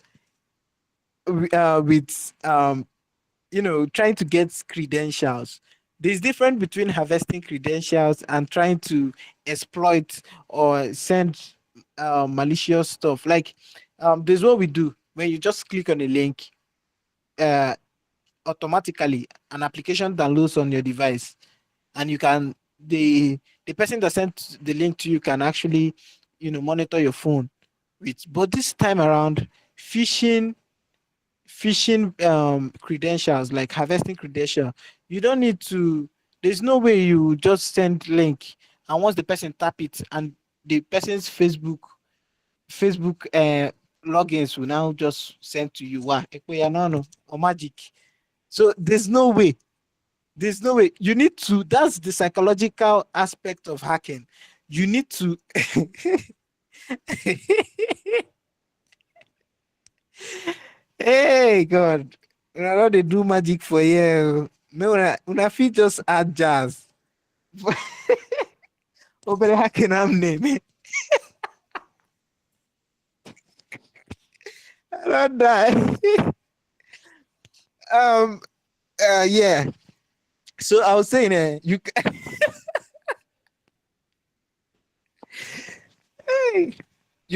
with trying to get credentials. There's difference between harvesting credentials and trying to exploit or send malicious stuff. Like, there's what we do when you just click on a link, uh, automatically an application downloads on your device, and you can the person that sent the link to you can actually monitor your phone with. But this time around, phishing credentials, like harvesting credential, you don't need to. There's no way you just send link, and once the person tap it and the person's Facebook logins will now just send to you. Wow, no, or magic. So there's no way. You need to. That's the psychological aspect of hacking. You need to. Hey God, I know they do magic for you. No, una fit just add jazz. Open hacking am name. I don't die. um. Yeah. So I was saying, you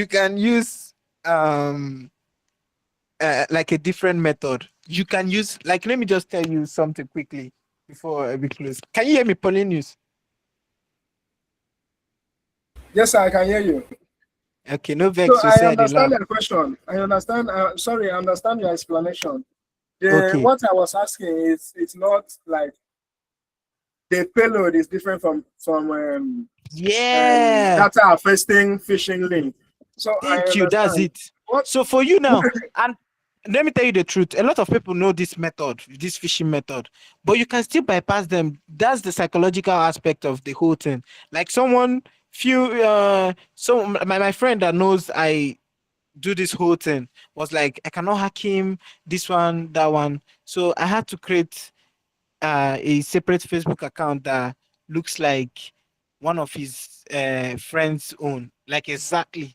can use like a different method. You can use, like, let me just tell you something quickly before we close. Can you hear me, Paulinus? Yes, I can hear you. Okay, no So vex. You I said the understand laugh. your question. I understand. Sorry, I understand your explanation. Okay. What I was asking is, it's not like the payload is different from Yeah. data harvesting phishing link. So I Thank you. That's understand. it. What? So for you now, and let me tell you the truth. A lot of people know this method, this phishing method, but you can still bypass them. That's the psychological aspect of the whole thing. Like my friend that knows I do this whole thing was like, I cannot hack him, this one, that one. So I had to create a separate Facebook account that looks like one of his friends' own, like exactly.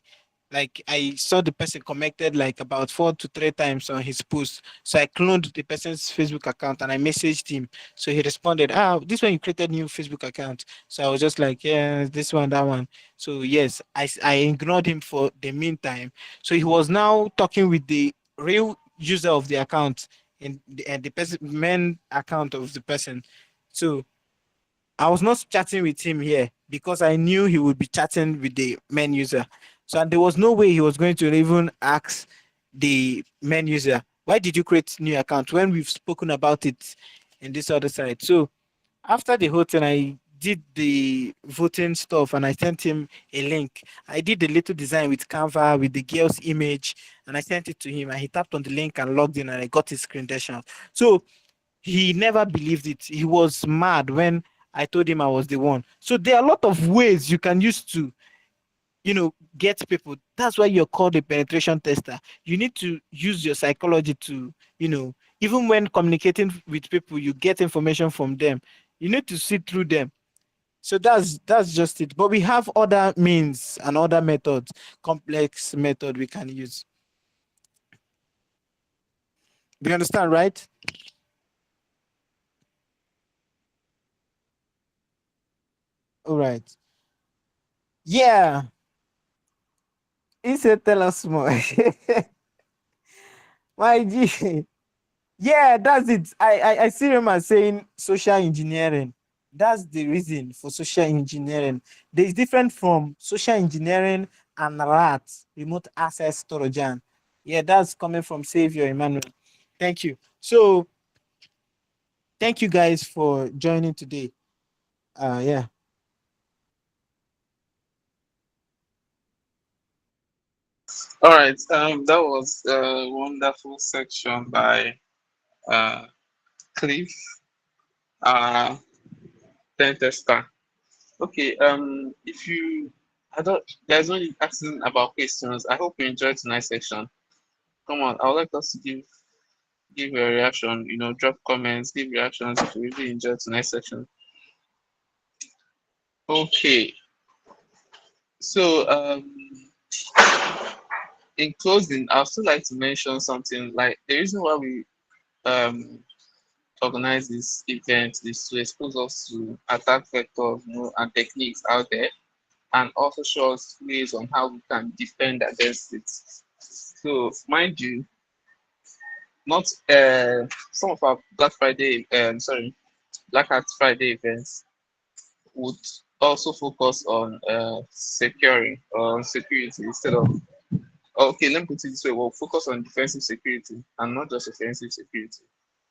Like I saw the person connected like about 4 to 3 times on his post. So I cloned the person's Facebook account and I messaged him. So he responded, this one you created new Facebook account. So I was just like, yeah, this one, that one. So yes, I ignored him for the meantime. So he was now talking with the real user of the account in the person main account of the person. So I was not chatting with him here because I knew he would be chatting with the main user. So and there was no way he was going to even ask the main user, why did you create new account when we've spoken about it in this other side? So after the whole thing, I did the voting stuff and I sent him a link. I did the little design with Canva with the girl's image and I sent it to him and he tapped on the link and logged in and I got his credentials. So he never believed it. He was mad when I told him I was the one. So there are a lot of ways you can use to, get people. That's why you're called a penetration tester. You need to use your psychology to, even when communicating with people, you get information from them. You need to see through them. So that's just it. But we have other means and other methods, complex method we can use. Do you understand, right? All right. Yeah. He said, tell us more. My G. Yeah, that's it. I see him as saying social engineering. That's the reason for social engineering. There is different from social engineering and RAT, remote access Trojan. Yeah, that's coming from Savior Emmanuel. Thank you. So thank you guys for joining today. Yeah. All right. That was a wonderful section by uh, Cliff, uh, pen tester. Okay. If you, I don't, there's no need asking about questions. I hope you enjoyed tonight's section. Come on, I would like us to give your reaction. Drop comments, give reactions if you really enjoyed tonight's section. Okay. So in closing, I'd still like to mention something like the reason why we um organize this event is to expose us to attack vectors, and techniques out there, and also show us ways on how we can defend against it. So, mind you, not some of our Black Hat Friday events would also focus on securing or security instead of. Okay, let me put it this way: we'll focus on defensive security and not just offensive security.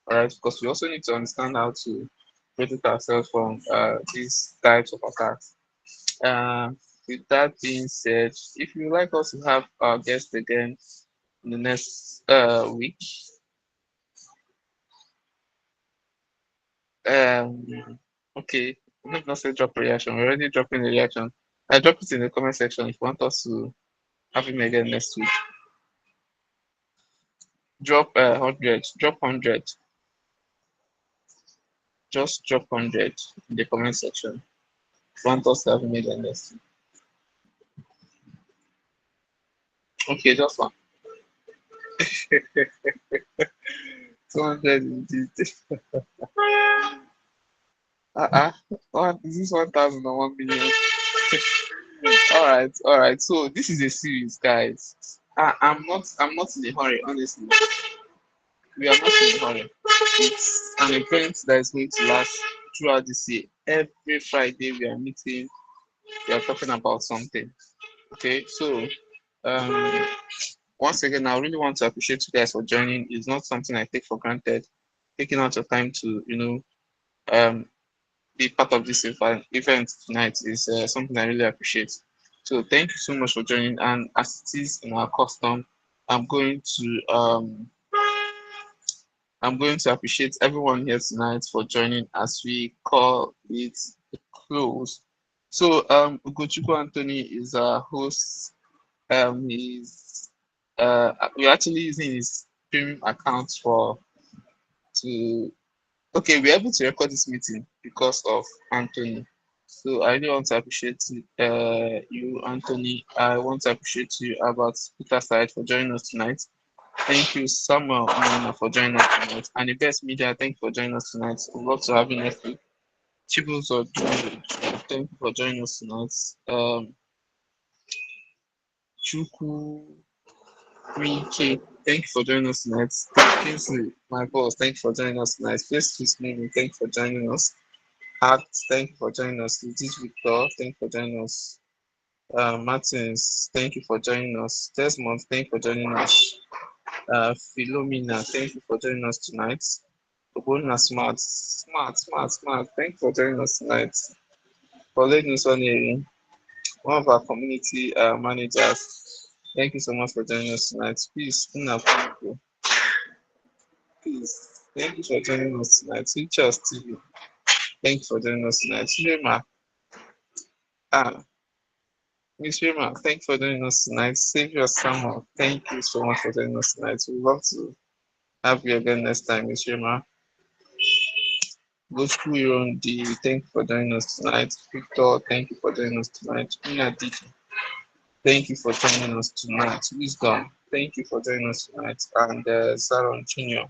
All right, because we also need to understand how to protect ourselves from these types of attacks. Uh, with that being said, if you would like us to have our guest again in the next week, okay, let not say drop a reaction. We're already dropping the reaction. I drop it in the comment section if you want us to have him again next week. Drop 100, drop 100, just drop 100 in the comment section. If you want us to have him again next week. Okay, just one. 200 indeed. What is this 1,000 or 1 million? All right. So this is a series, guys. I'm not in a hurry, honestly. We are not in a hurry. It's an event that is going to last throughout this year. Every Friday we are meeting, we are talking about something. Okay, so um once again, I really want to appreciate you guys for joining. It's not something I take for granted. Taking out your time to, be part of this event tonight is something I really appreciate. So thank you so much for joining. And as it is in our custom, I'm going to um, I'm going to appreciate everyone here tonight for joining as we call it a close. So Ugochukwu Anthony is our host. He's we're actually using his premium account for to okay, we're able to record this meeting because of Anthony. So I really want to appreciate you, Anthony. I want to appreciate you, Albert Peterside, for joining us tonight. Thank you, Samuel Umana, for joining us tonight. And the best media, thank you for joining us tonight. We'd love to have you next week. Chibus or thank you for joining us tonight. Chuku K, thank you for joining us tonight. Kingsley, my boss, thank you for joining us tonight. Face to Mimi, thank you for joining us. Hart, thank you for joining us. Lutis Victor, thank you for joining us. Martins, thank you for joining us. Desmond, thank you for joining us. Philomena, thank you for joining us tonight. Obona Smart, thank you for joining us tonight. Pauline Soneri, one of our community managers, thank you so much for joining us tonight. Please, please, thank you for joining us tonight. Teachers TV, thank you for joining us tonight. Shirema, Miss Shirema, thank you for joining us tonight. Savior Samuel, thank you so much for joining us tonight. We'd love to have you again next time, Miss Shirema. Go school your own D, thank you for joining us tonight. Victor, thank you for joining us tonight. Ina Diki, thank you for joining us tonight. Wisdom, thank you for joining us tonight. And Saron Junior,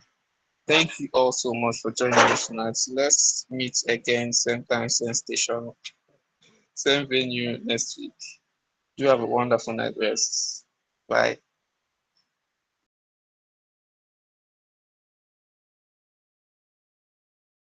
thank you all so much for joining us tonight. Let's meet again, same time, same station, same venue next week. You have a wonderful night rest. Bye.